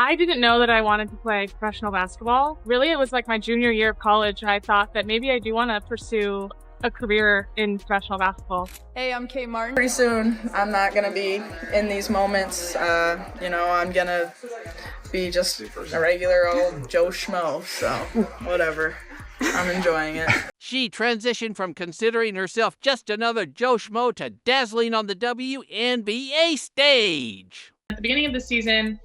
I didn't know that I wanted to play professional basketball. Really, it was like my junior year of college. I thought that maybe I do want to pursue a career in professional basketball. Hey, I'm Kate Martin. Pretty soon, I'm not going to be in these moments. I'm going to be just a regular old Joe Schmo, so whatever. I'm enjoying it. She transitioned from considering herself just another Joe Schmo to dazzling on the WNBA stage. At the beginning of the season,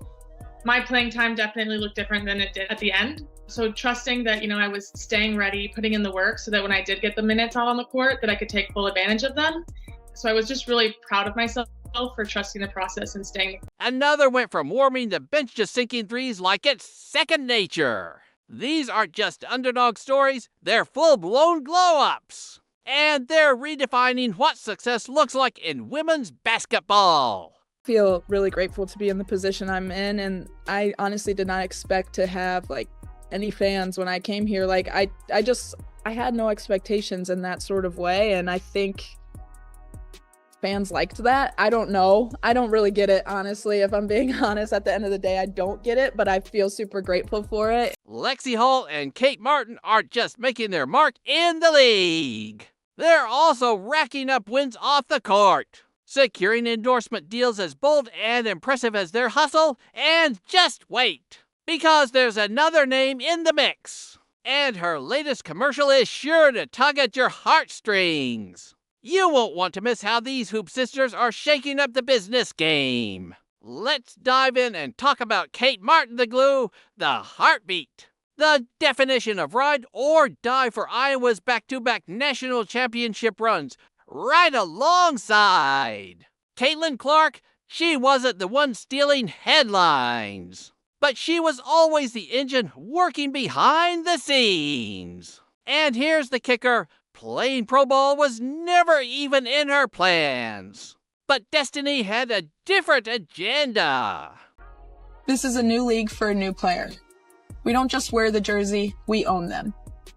my playing time definitely looked different than it did at the end. So trusting that, I was staying ready, putting in the work so that when I did get the minutes out on the court, that I could take full advantage of them. So I was just really proud of myself for trusting the process and staying. Another went from warming the bench to sinking threes like it's second nature. These aren't just underdog stories, they're full-blown glow-ups. And they're redefining what success looks like in women's basketball. I feel really grateful to be in the position I'm in, and I honestly did not expect to have any fans when I came here. I had no expectations in that sort of way, and I think fans liked that. I don't know. I don't really get it, honestly. If I'm being honest, at the end of the day, I don't get it, but I feel super grateful for it. Lexi Hull and Kate Martin aren't just making their mark in the league. They're also racking up wins off the court, securing endorsement deals as bold and impressive as their hustle. And just wait, because there's another name in the mix. And her latest commercial is sure to tug at your heartstrings. You won't want to miss how these Hoop Sisters are shaking up the business game. Let's dive in and talk about Kate Martin the Glue, the heartbeat. The definition of ride or die for Iowa's back-to-back national championship runs, right alongside Caitlin Clark. She wasn't the one stealing headlines, but she was always the engine working behind the scenes. And here's the kicker. Playing pro ball was never even in her plans. But destiny had a different agenda. This is a new league for a new player. We don't just wear the jersey, we own them.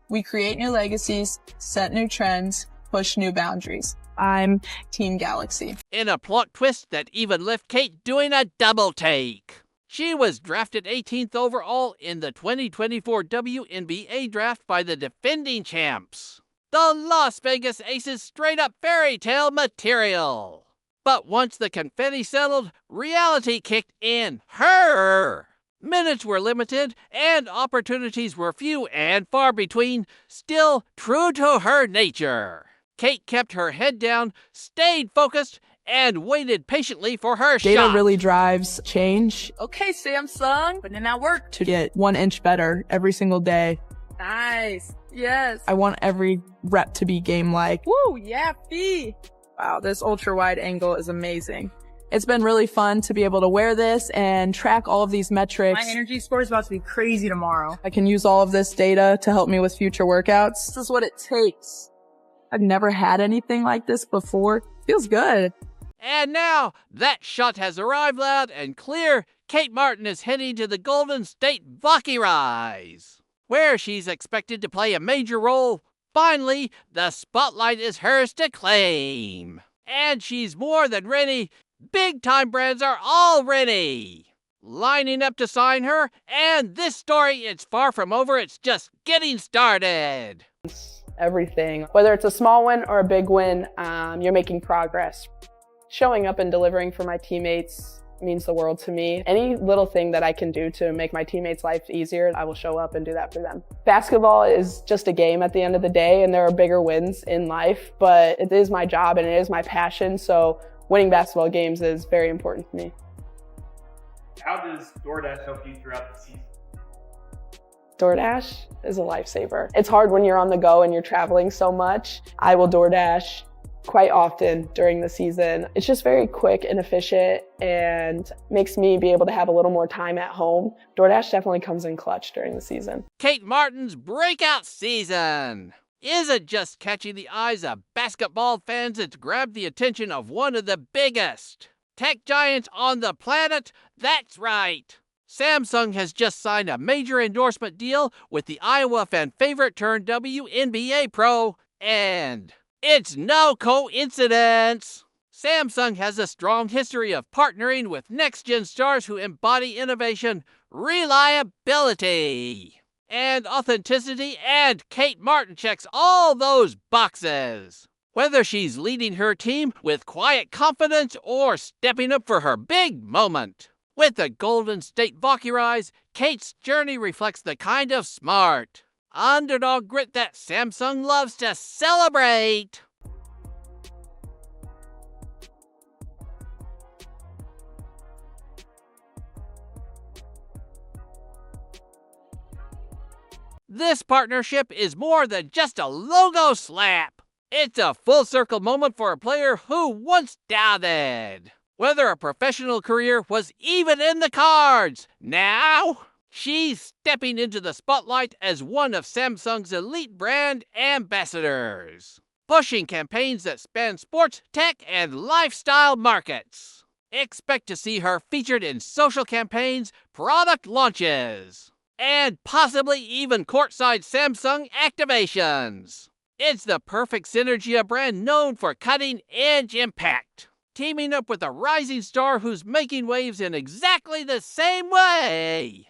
We create new legacies, set new trends, push new boundaries. I'm Team Galaxy. In a plot twist that even left Kate doing a double take. She was drafted 18th overall in the 2024 WNBA draft by the defending champs, the Las Vegas Aces. Straight up fairy tale material. But once the confetti settled, reality kicked in. Her minutes were limited and opportunities were few and far between. Still, true to her nature, Kate kept her head down, stayed focused, and waited patiently for her shot. Data really drives change. Okay, Samsung, putting in that work to get 1 inch better every single day. Nice. Yes. I want every rep to be game-like. Woo, yeah, B. Wow, this ultra-wide angle is amazing. It's been really fun to be able to wear this and track all of these metrics. My energy score is about to be crazy tomorrow. I can use all of this data to help me with future workouts. This is what it takes. I've never had anything like this before. Feels good. And now, that shot has arrived loud and clear. Kate Martin is heading to the Golden State Valkyries, where she's expected to play a major role. Finally, the spotlight is hers to claim. And she's more than ready. Big-time brands are all ready, lining up to sign her. And this story, it's far from over. It's just getting started. Everything. Whether it's a small win or a big win, you're making progress. Showing up and delivering for my teammates means the world to me. Any little thing that I can do to make my teammates' life easier, I will show up and do that for them. Basketball is just a game at the end of the day, and there are bigger wins in life, but it is my job and it is my passion, so winning basketball games is very important to me. How does DoorDash help you throughout the season? DoorDash is a lifesaver. It's hard when you're on the go and you're traveling so much. I will DoorDash quite often during the season. It's just very quick and efficient and makes me be able to have a little more time at home. DoorDash definitely comes in clutch during the season. Kate Martin's breakout season isn't just catching the eyes of basketball fans, it's grabbed the attention of one of the biggest tech giants on the planet. That's right. Samsung has just signed a major endorsement deal with the Iowa fan favorite turned WNBA pro, and it's no coincidence. Samsung has a strong history of partnering with next-gen stars who embody innovation, reliability, and authenticity, and Kate Martin checks all those boxes. Whether she's leading her team with quiet confidence or stepping up for her big moment. With the Golden State Valkyries, Kate's journey reflects the kind of smart, underdog grit that Samsung loves to celebrate. This partnership is more than just a logo slap. It's a full-circle moment for a player who once doubted whether a professional career was even in the cards. Now, she's stepping into the spotlight as one of Samsung's elite brand ambassadors, pushing campaigns that span sports, tech, and lifestyle markets. Expect to see her featured in social campaigns, product launches, and possibly even courtside Samsung activations. It's the perfect synergy of a brand known for cutting-edge impact, teaming up with a rising star who's making waves in exactly the same way.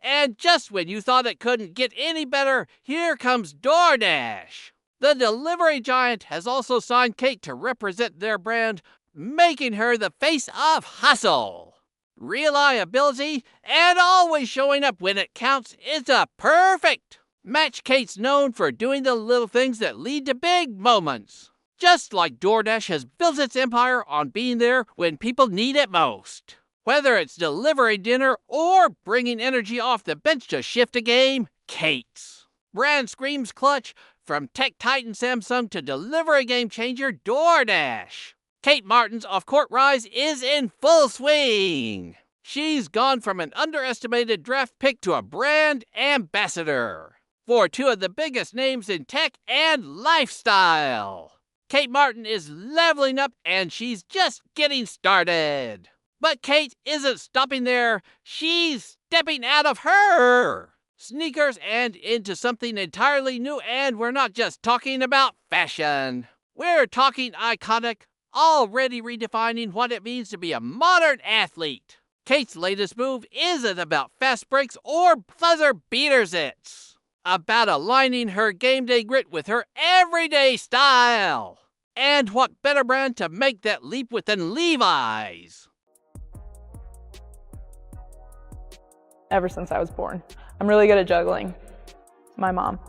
And just when you thought it couldn't get any better, here comes DoorDash. The delivery giant has also signed Kate to represent their brand, making her the face of hustle, reliability, and always showing up when it counts is a perfect match. Kate's known for doing the little things that lead to big moments, just like DoorDash has built its empire on being there when people need it most. Whether it's delivering dinner or bringing energy off the bench to shift a game, Kate's brand screams clutch. From tech titan Samsung to delivery game changer DoorDash, Kate Martin's off-court rise is in full swing. She's gone from an underestimated draft pick to a brand ambassador for two of the biggest names in tech and lifestyle. Kate Martin is leveling up and she's just getting started. But Kate isn't stopping there. She's stepping out of her sneakers and into something entirely new, and we're not just talking about fashion. We're talking iconic, already redefining what it means to be a modern athlete. Kate's latest move isn't about fast breaks or buzzer beaters. It's about aligning her game day grit with her everyday style. And what better brand to make that leap with than Levi's? Ever since I was born, I'm really good at juggling. My mom.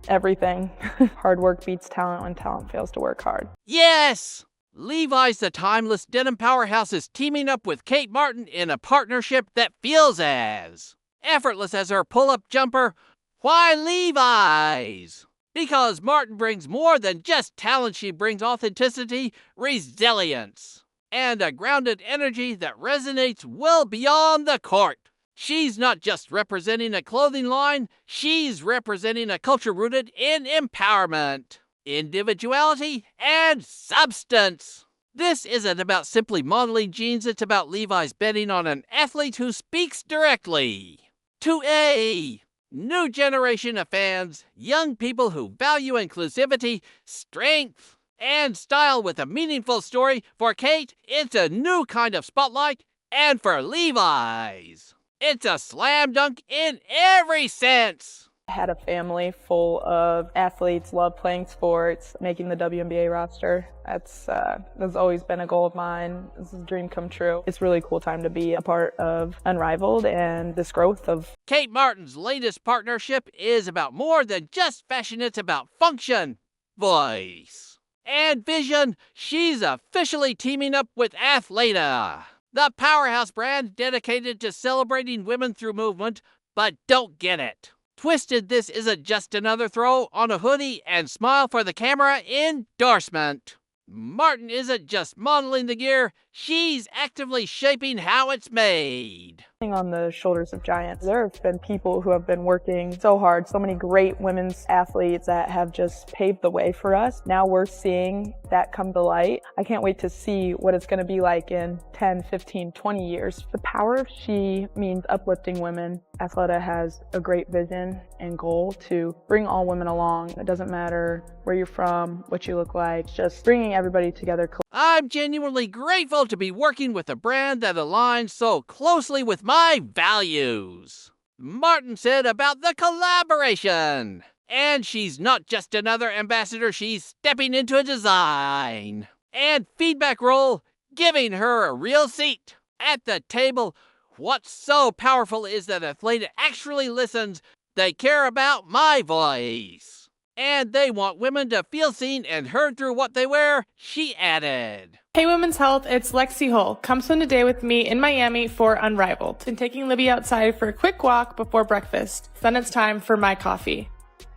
Everything. Hard work beats talent when talent fails to work hard. Yes! Levi's, the timeless denim powerhouse, is teaming up with Kate Martin in a partnership that feels as effortless as her pull-up jumper. Why Levi's? Because Martin brings more than just talent. She brings authenticity, resilience, and a grounded energy that resonates well beyond the court. She's not just representing a clothing line, she's representing a culture rooted in empowerment, individuality, and substance. This isn't about simply modeling jeans, it's about Levi's betting on an athlete who speaks directly to a new generation of fans, young people who value inclusivity, strength, and style with a meaningful story. For Kate, it's a new kind of spotlight, and for Levi's, it's a slam dunk in every sense. I had a family full of athletes, love playing sports, making the WNBA roster. That's always been a goal of mine. This is a dream come true. It's a really cool time to be a part of Unrivaled and this growth of... Kate Martin's latest partnership is about more than just fashion. It's about function, voice, and vision. She's officially teaming up with Athleta, the powerhouse brand dedicated to celebrating women through movement. But don't get it twisted, this isn't just another throw on a hoodie and smile for the camera endorsement. Martin isn't just modeling the gear, she's actively shaping how it's made. On the shoulders of giants. There have been people who have been working so hard, so many great women's athletes that have just paved the way for us. Now we're seeing that come to light. I can't wait to see what it's going to be like in 10, 15, 20 years. The power of she means uplifting women. Athleta has a great vision and goal to bring all women along. It doesn't matter where you're from, what you look like, just bringing everybody together. I'm genuinely grateful to be working with a brand that aligns so closely with my values. Martin said about the collaboration. And she's not just another ambassador, she's stepping into a design and feedback role, giving her a real seat at the table. What's so powerful is that Athleta actually listens. They care about my voice. And they want women to feel seen and heard through what they wear, she added. Hey Women's Health, it's Lexi Hull. Come spend a day with me in Miami for Unrivaled. Been taking Libby outside for a quick walk before breakfast. Then it's time for my coffee.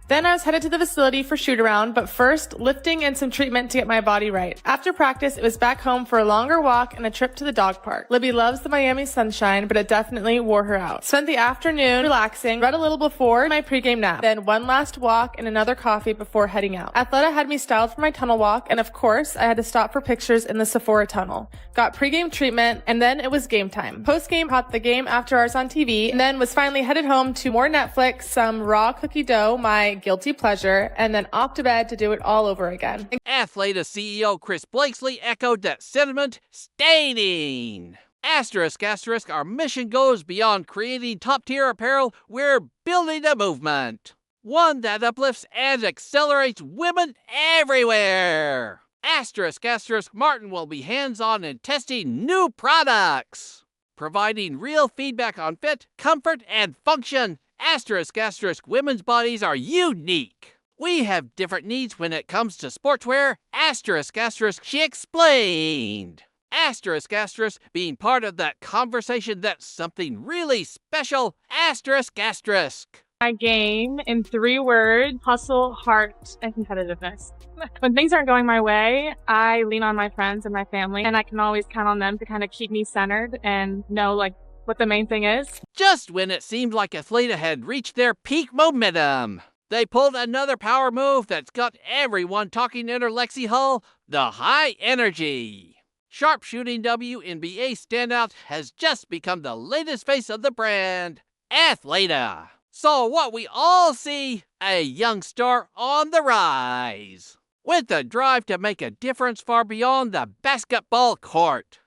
Then I was headed to the facility for shoot around, but first, lifting and some treatment to get my body right. After practice, it was back home for a longer walk and a trip to the dog park. Libby loves the Miami sunshine, but it definitely wore her out. Spent the afternoon relaxing, read a little before my pregame nap, then one last walk and another coffee before heading out. Athleta had me styled for my tunnel walk, and of course, I had to stop for pictures in the Sephora tunnel. Got pregame treatment, and then it was game time. Postgame caught the game after hours on TV, and then was finally headed home to more Netflix, some raw cookie dough, my guilty pleasure, and then off to bed to do it all over again. Athleta CEO Chris Blakesley echoed that sentiment, stating, Asterisk, our mission goes beyond creating top-tier apparel. We're building a movement. One that uplifts and accelerates women everywhere. Asterisk, Martin will be hands-on in testing new products, providing real feedback on fit, comfort, and function. Asterisk, women's bodies are unique. We have different needs when it comes to sportswear. Asterisk, she explained. Asterisk, being part of that conversation, that's something really special. Asterisk. My game in 3 words: hustle, heart, and competitiveness. When things aren't going my way, I lean on my friends and my family, and I can always count on them to kind of keep me centered and know what the main thing is. Just when it seemed like Athleta had reached their peak momentum, they pulled another power move that's got everyone talking in her Lexi Hull, the high energy. Sharpshooting WNBA standout has just become the latest face of the brand, Athleta. So what we all see, a young star on the rise, with a drive to make a difference far beyond the basketball court.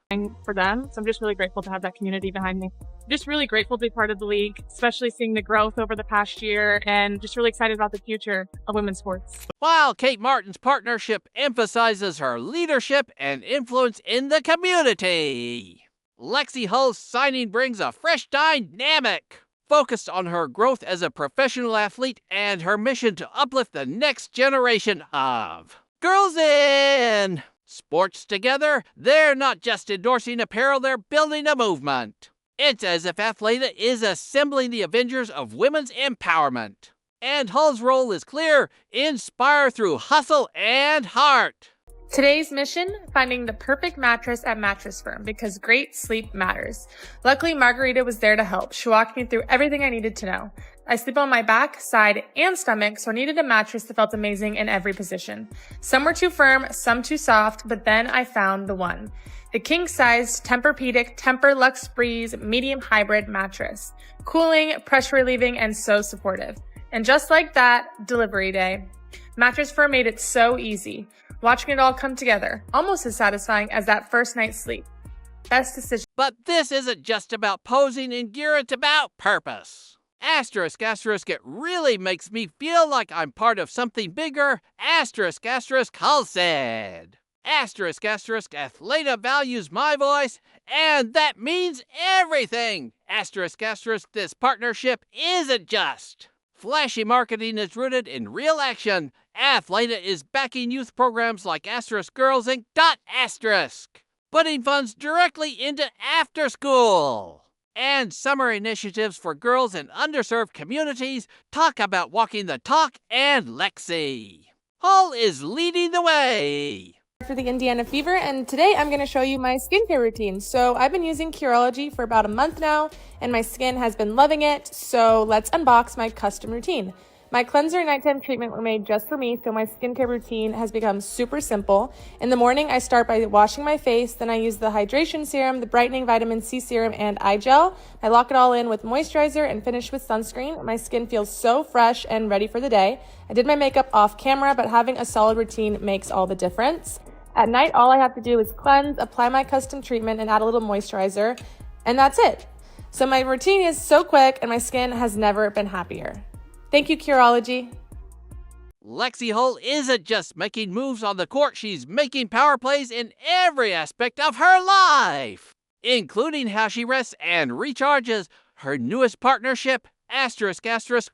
For them, so I'm just really grateful to have that community behind me. I'm just really grateful to be part of the league, especially seeing the growth over the past year, and just really excited about the future of women's sports. While Kate Martin's partnership emphasizes her leadership and influence in the community, Lexi Hull's signing brings a fresh dynamic, focused on her growth as a professional athlete and her mission to uplift the next generation of girls in sports together. They're not just endorsing apparel, they're building a movement. It's as if Athleta is assembling the Avengers of women's empowerment. And Hull's role is clear: inspire through hustle and heart. Today's mission: finding the perfect mattress at Mattress Firm, because great sleep matters. Luckily, Margarita was there to help. She walked me through everything I needed to know. I sleep on my back, side, and stomach, so I needed a mattress that felt amazing in every position. Some were too firm, some too soft, but then I found the one. The king-sized Tempur-Pedic Tempur-Luxe Breeze medium hybrid mattress. Cooling, pressure relieving, and so supportive. And just like that, delivery day. Mattress Firm made it so easy. Watching it all come together, almost as satisfying as that first night's sleep. Best decision. But this isn't just about posing in gear, it's about purpose. Asterisk, it really makes me feel like I'm part of something bigger. Asterisk, Hull said. Asterisk, Athleta values my voice, and that means everything. Asterisk, this partnership isn't just flashy marketing, is rooted in real action. Athleta is backing youth programs like Asterisk Girls Inc. Putting funds directly into after school and summer initiatives for girls in underserved communities. Talk about walking the talk, and Lexi Hull is leading the way. For the Indiana Fever, and today I'm going to show you my skincare routine. So I've been using Curology for about a month now and my skin has been loving it, so let's unbox my custom routine. My cleanser and nighttime treatment were made just for me, so my skincare routine has become super simple. In the morning I start by washing my face, then I use the hydration serum, the brightening vitamin C serum, and eye gel. I lock it all in with moisturizer and finish with sunscreen. My skin feels so fresh and ready for the day. I did my makeup off camera, but having a solid routine makes all the difference. At night, all I have to do is cleanse, apply my custom treatment, and add a little moisturizer, and that's it. So my routine is so quick, and my skin has never been happier. Thank you, Curology. Lexi Hull isn't just making moves on the court, she's making power plays in every aspect of her life, including how she rests and recharges. Her newest partnership, ***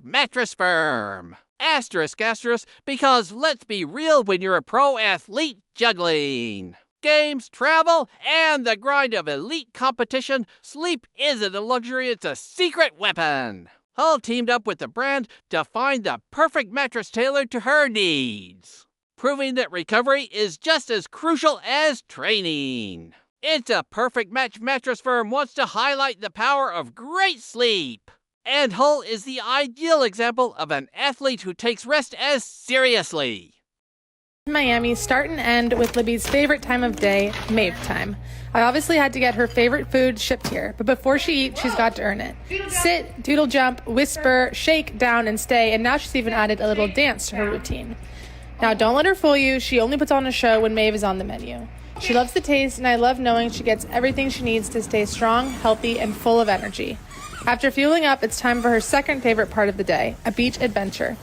Mattress Firm. ***, because let's be real, when you're a pro athlete juggling games, travel, and the grind of elite competition, sleep isn't a luxury, it's a secret weapon. Hull teamed up with the brand to find the perfect mattress tailored to her needs, proving that recovery is just as crucial as training. It's a perfect match. Mattress Firm wants to highlight the power of great sleep. And Hull is the ideal example of an athlete who takes rest as seriously. Miami, start and end with Libby's favorite time of day, Maeve time. I obviously had to get her favorite food shipped here, but before she eats, she's got to earn it. Sit, doodle jump, whisper, shake, down, and stay, and now she's even added a little dance to her routine. Now don't let her fool you, she only puts on a show when Maeve is on the menu. She loves the taste, and I love knowing she gets everything she needs to stay strong, healthy, and full of energy. After fueling up, it's time for her second favorite part of the day, a beach adventure.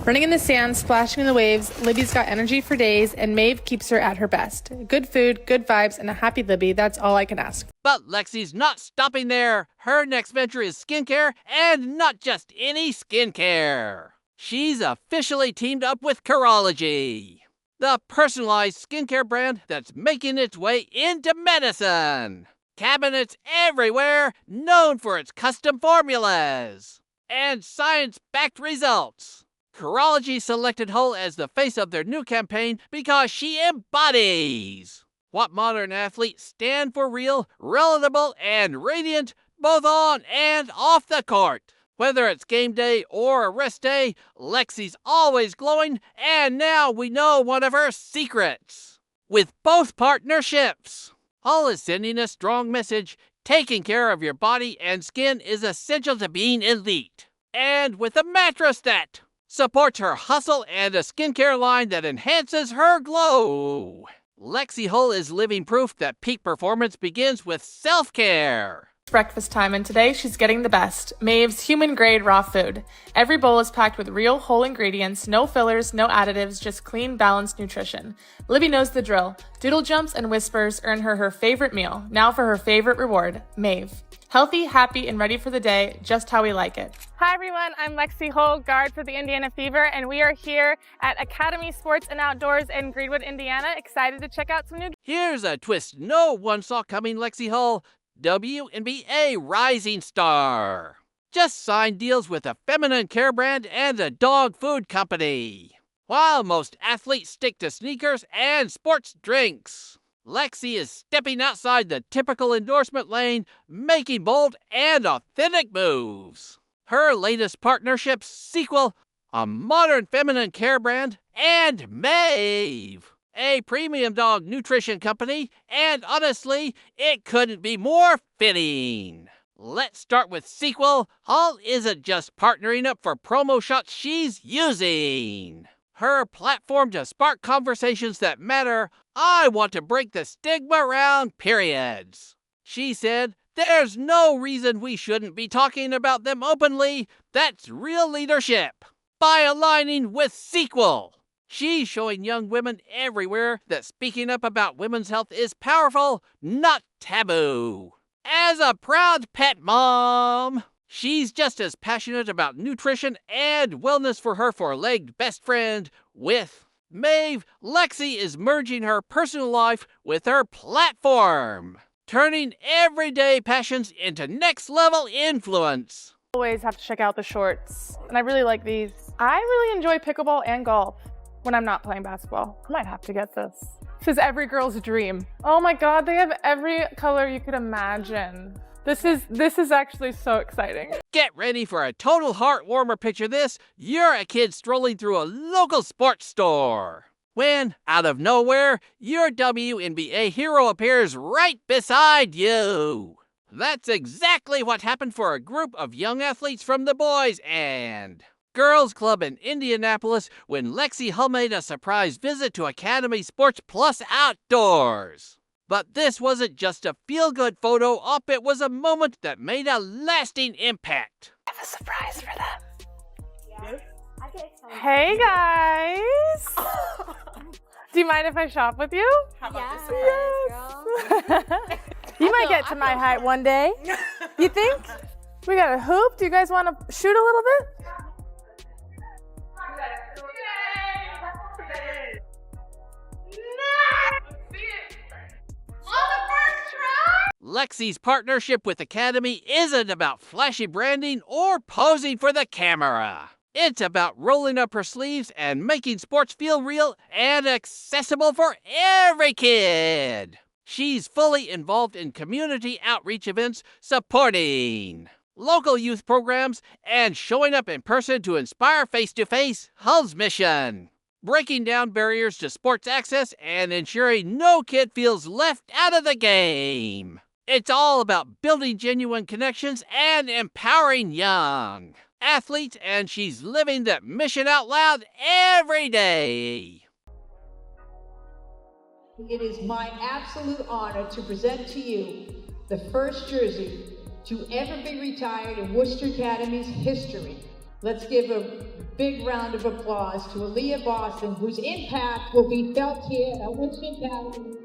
Running in the sand, splashing in the waves, Libby's got energy for days, and Maeve keeps her at her best. Good food, good vibes, and a happy Libby, that's all I can ask. But Lexi's not stopping there. Her next venture is skincare, and not just any skincare. She's officially teamed up with Curology, the personalized skincare brand that's making its way into medicine. Cabinets everywhere, known for its custom formulas and science-backed results. Curology selected Hull as the face of their new campaign because she embodies what modern athletes stand for: real, relatable, and radiant, both on and off the court. Whether it's game day or a rest day, Lexi's always glowing, and now we know one of her secrets. With both partnerships, Hull is sending a strong message: taking care of your body and skin is essential to being elite. And with a mattress that supports her hustle and a skincare line that enhances her glow, Lexi Hull is living proof that peak performance begins with self-care. Breakfast time, and today she's getting the best, Maeve's human-grade raw food. Every bowl is packed with real, whole ingredients, no fillers, no additives, just clean, balanced nutrition. Libby knows the drill. Doodle jumps and whispers earn her her favorite meal. Now for her favorite reward, Maeve. Healthy, happy, and ready for the day, just how we like it. Hi everyone, I'm Lexi Hull, guard for the Indiana Fever, and we are here at Academy Sports and Outdoors in Greenwood, Indiana. Excited to check out some new... Here's a twist no one saw coming. Lexi Hull, WNBA rising star, just signed deals with a feminine care brand and a dog food company. While most athletes stick to sneakers and sports drinks, Lexi is stepping outside the typical endorsement lane, making bold and authentic moves. Her latest partnerships: Sequel, a modern feminine care brand, and Maeve, a premium dog nutrition company, and honestly, it couldn't be more fitting. Let's start with Sequel. Hull isn't just partnering up for promo shots, she's using her platform to spark conversations that matter. I want to break the stigma around periods, she said. There's no reason we shouldn't be talking about them openly. That's real leadership. By aligning with Sequel, she's showing young women everywhere that speaking up about women's health is powerful, not taboo. As a proud pet mom, she's just as passionate about nutrition and wellness for her four-legged best friend. With Maeve, Lexi is merging her personal life with her platform, turning everyday passions into next-level influence. Always have to check out the shorts, and I really like these. I really enjoy pickleball and golf when I'm not playing basketball. I might have to get this. This is every girl's dream. Oh my God, they have every color you could imagine. This is actually so exciting. Get ready for a total heart warmer. Picture this. You're a kid strolling through a local sports store, when, out of nowhere, your WNBA hero appears right beside you. That's exactly what happened for a group of young athletes from the Boys and Girls Club in Indianapolis when Lexi Hull made a surprise visit to Academy Sports Plus Outdoors. But this wasn't just a feel-good photo op, it was a moment that made a lasting impact. I have a surprise for them. Hey guys! Do you mind if I shop with you? How about this surprise, girl? You might get to my height one day. You think? We got a hoop. Do you guys want to shoot a little bit? Lexi's partnership with Academy isn't about flashy branding or posing for the camera. It's about rolling up her sleeves and making sports feel real and accessible for every kid. She's fully involved in community outreach events, supporting local youth programs, and showing up in person to inspire face-to-face. Hull's mission: breaking down barriers to sports access and ensuring no kid feels left out of the game. It's all about building genuine connections and empowering young athletes, and she's living that mission out loud every day. It is my absolute honor to present to you the first jersey to ever be retired in Worcester Academy's history. Let's give a big round of applause to Aliyah Boston, whose impact will be felt here at Worcester Academy.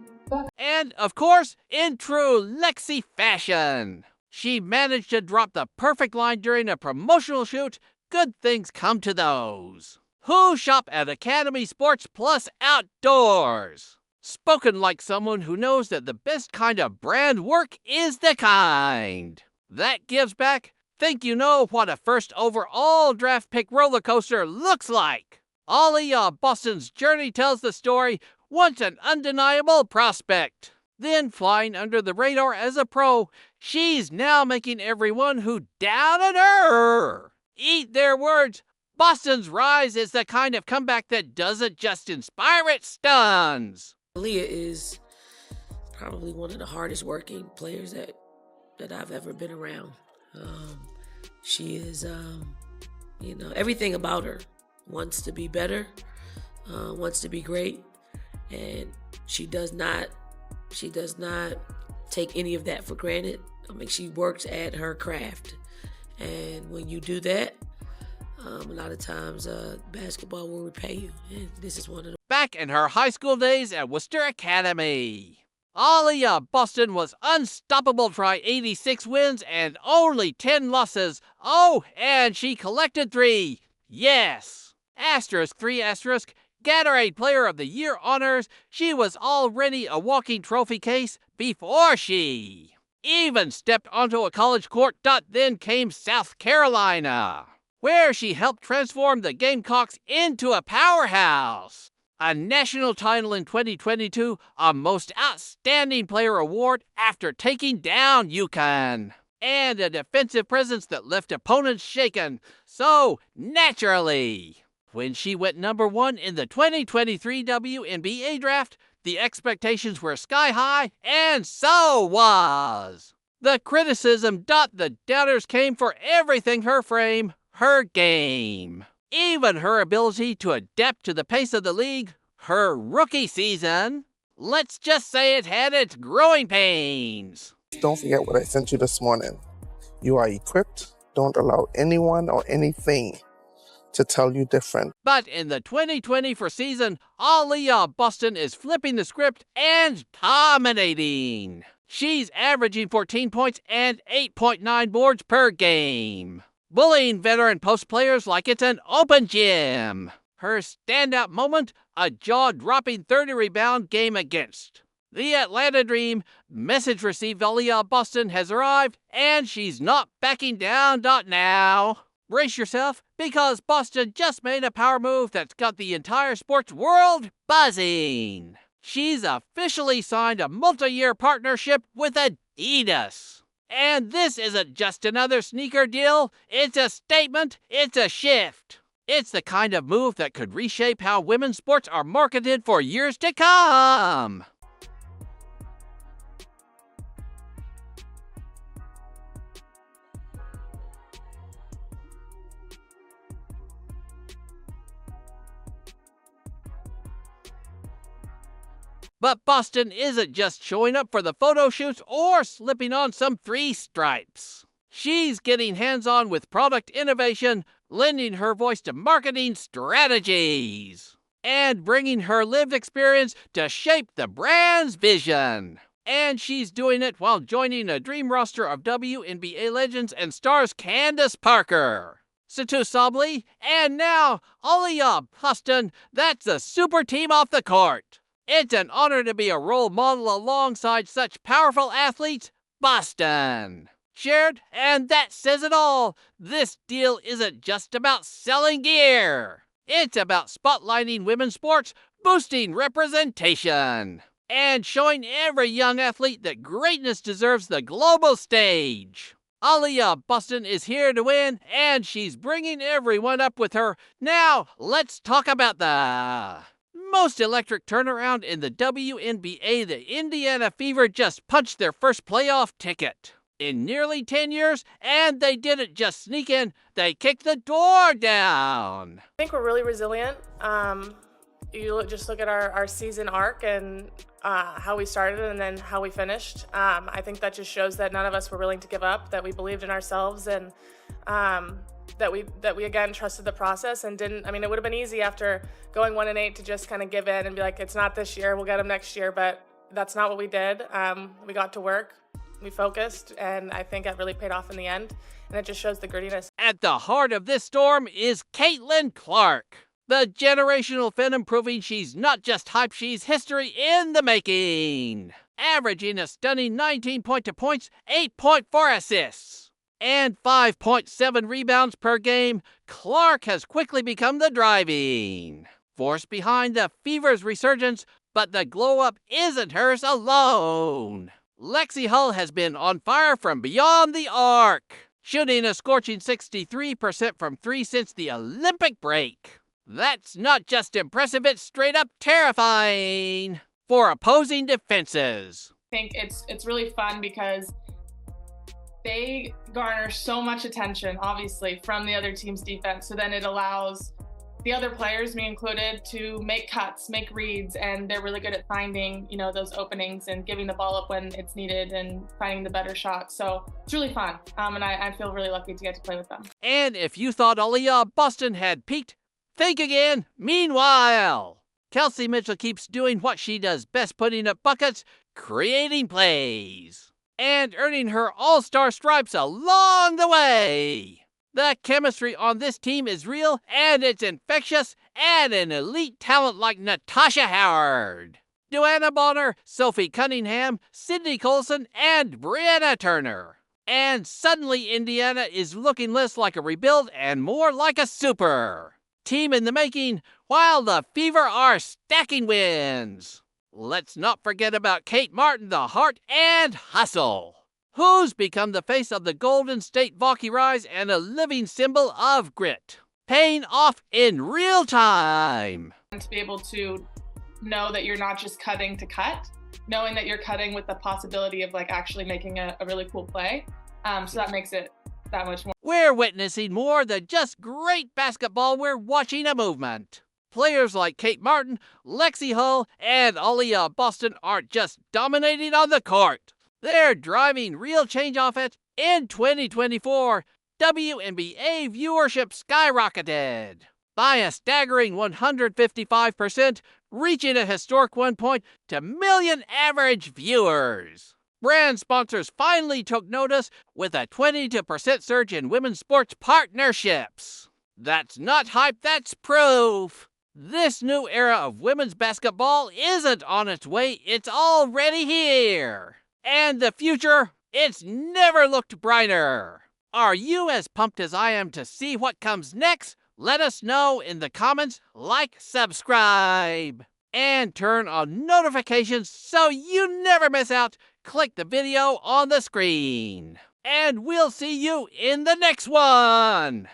And, of course, in true Lexi fashion, she managed to drop the perfect line during a promotional shoot. Good things come to those who shop at Academy Sports Plus Outdoors. Spoken like someone who knows that the best kind of brand work is the kind that gives back. Think you know what a first overall draft pick roller coaster looks like? Aliyah Boston's journey tells the story. Once an undeniable prospect, then flying under the radar as a pro, she's now making everyone who doubted her eat their words. Boston's rise is the kind of comeback that doesn't just inspire, it stuns. Aliyah is probably one of the hardest working players that I've ever been around. She is, everything about her wants to be better, wants to be great, and she does not take any of that for granted. I mean, she works at her craft, and when you do that, a lot of times basketball will repay you, and this is one of them. Back in her high school days at Worcester Academy, Aliyah Boston was unstoppable, trying 86 wins and only 10 losses. Oh, and she collected 3. Yes. *3*. Gatorade Player of the Year honors. She was already a walking trophy case before she even stepped onto a college court. Then came South Carolina, where she helped transform the Gamecocks into a powerhouse. A national title in 2022, a Most Outstanding Player award after taking down UConn, and a defensive presence that left opponents shaken. So, naturally, when she went number 1 in the 2023 WNBA draft, the expectations were sky high, and so was the criticism. The doubters came for everything: her frame, her game, even her ability to adapt to the pace of the league. Her rookie season, let's just say it had its growing pains. Don't forget what I sent you this morning. You are equipped. Don't allow anyone or anything to tell you different. But in the 2024 season, Aliyah Boston is flipping the script and dominating. She's averaging 14 points and 8.9 boards per game, bullying veteran post players like it's an open gym. Her standout moment, a jaw-dropping 30-rebound game against the Atlanta Dream. Message received: Aliyah Boston has arrived, and she's not backing down. Now, brace yourself, because Boston just made a power move that's got the entire sports world buzzing. she's officially signed a multi-year partnership with Adidas. And this isn't just another sneaker deal, it's a statement, it's a shift. It's the kind of move that could reshape how women's sports are marketed for years to come. But Boston isn't just showing up for the photo shoots or slipping on some 3 stripes. She's getting hands-on with product innovation, lending her voice to marketing strategies, and bringing her lived experience to shape the brand's vision. And she's doing it while joining a dream roster of WNBA legends and stars Candace Parker, Satu Sabli, and now Aliyah Boston. That's a super team off the court. It's an honor to be a role model alongside such powerful athletes. Boston shared, and that says it all. This deal isn't just about selling gear. It's about spotlighting women's sports, boosting representation, and showing every young athlete that greatness deserves the global stage. Aliyah Boston is here to win, and she's bringing everyone up with her. Now, let's talk about the most electric turnaround in the WNBA. The Indiana Fever just punched their first playoff ticket in nearly 10 years, and they didn't just sneak in, they kicked the door down. I think we're really resilient. Just look at our season arc and how we started and then how we finished. I think that just shows that none of us were willing to give up, that we believed in ourselves, and that we again trusted the process and didn't. I mean, it would have been easy after going 1-8 to just kind of give in and be like, it's not this year, we'll get them next year. But that's not what we did. We got to work, we focused, and I think that really paid off in the end. And it just shows the grittiness. At the heart of this storm is Caitlin Clark, the generational phenom, proving she's not just hype, she's history in the making. Averaging a stunning 19.2 points, 8.4 assists, and 5.7 rebounds per game, Clark has quickly become the driving force behind the Fever's resurgence, but the glow-up isn't hers alone. Lexi Hull has been on fire from beyond the arc, shooting a scorching 63% from 3 since the Olympic break. That's not just impressive, it's straight up terrifying for opposing defenses. I think it's really fun because they garner so much attention, obviously, from the other team's defense. So then it allows the other players, me included, to make cuts, make reads, and they're really good at finding, those openings and giving the ball up when it's needed and finding the better shot. So it's really fun, and I feel really lucky to get to play with them. And if you thought Aliyah Boston had peaked, think again. Meanwhile, Kelsey Mitchell keeps doing what she does best, putting up buckets, creating plays, and earning her all-star stripes along the way. The chemistry on this team is real, and it's infectious. Add an elite talent like Natasha Howard, Joanna Bonner, Sophie Cunningham, Sydney Colson, and Brianna Turner, and suddenly Indiana is looking less like a rebuild and more like a super team in the making, while the Fever are stacking wins. Let's not forget about Kate Martin, the heart and hustle, who's become the face of the Golden State Valkyries and a living symbol of grit, paying off in real time. And to be able to know that you're not just cutting to cut, knowing that you're cutting with the possibility of actually making a really cool play. So that makes it that much more. We're witnessing more than just great basketball, we're watching a movement. Players like Kate Martin, Lexi Hull, and Aliyah Boston aren't just dominating on the court. They're driving real change off it. In 2024, WNBA viewership skyrocketed by a staggering 155%, reaching a historic 1.2 million average viewers. Brand sponsors finally took notice with a 22% surge in women's sports partnerships. That's not hype, that's proof. This new era of women's basketball isn't on its way, it's already here. And the future, it's never looked brighter. Are you as pumped as I am to see what comes next? Let us know in the comments, subscribe. and turn on notifications so you never miss out, click the video on the screen. And we'll see you in the next one!